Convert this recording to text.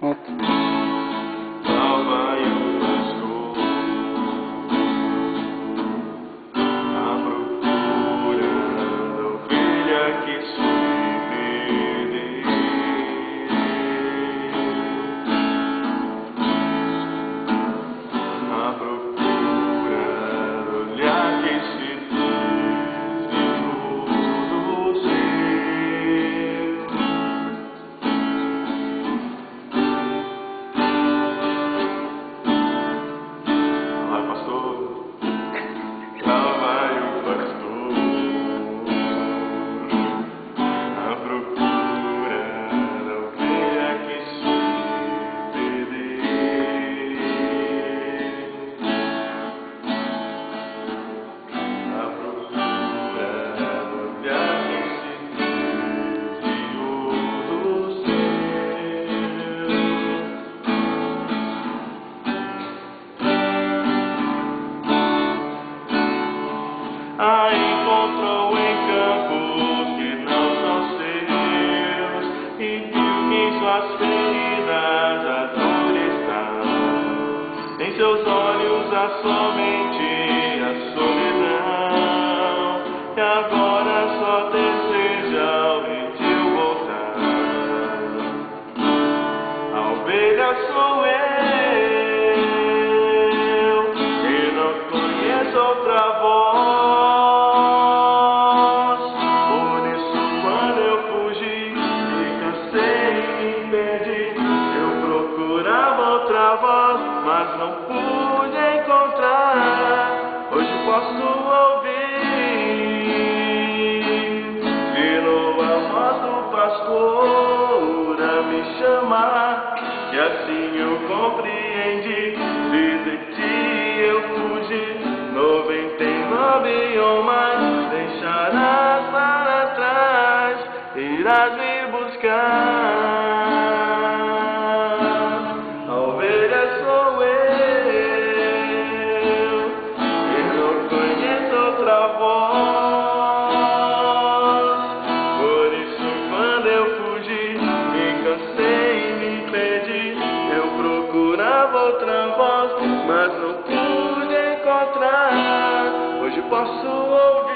Pronto. Lá vai o pastor à procura da ovelha que se perdeu. À procura do olhar que se desviou do seu. Lá, pastor, lá vai o pastor à procura da ovelha que se perdeu. À procura do olhar que se desviou do seu. A encontrou em campos que não são seus, e viu que em suas feridas a dor está. Em seus olhos há somente a solidão, e agora só deseja ao redil voltar. A ovelha sou eu, e não conheço outra voz. Por isso, quando eu fugi, me cansei e me perdi. Eu procurava outra voz, mas não pude encontrar. Hoje posso ouvir de novo a voz do pastor a me chamar, e assim eu compreendi. Se de ti eu fugi, 99 ou mais deixarás para trás, irás me buscar. A ovelha sou eu, e não conheço outra voz. Por isso, quando eu fugi, me cansei e me perdi. Eu procurava outra voz, mas não pude encontrar. Hoje posso ouvir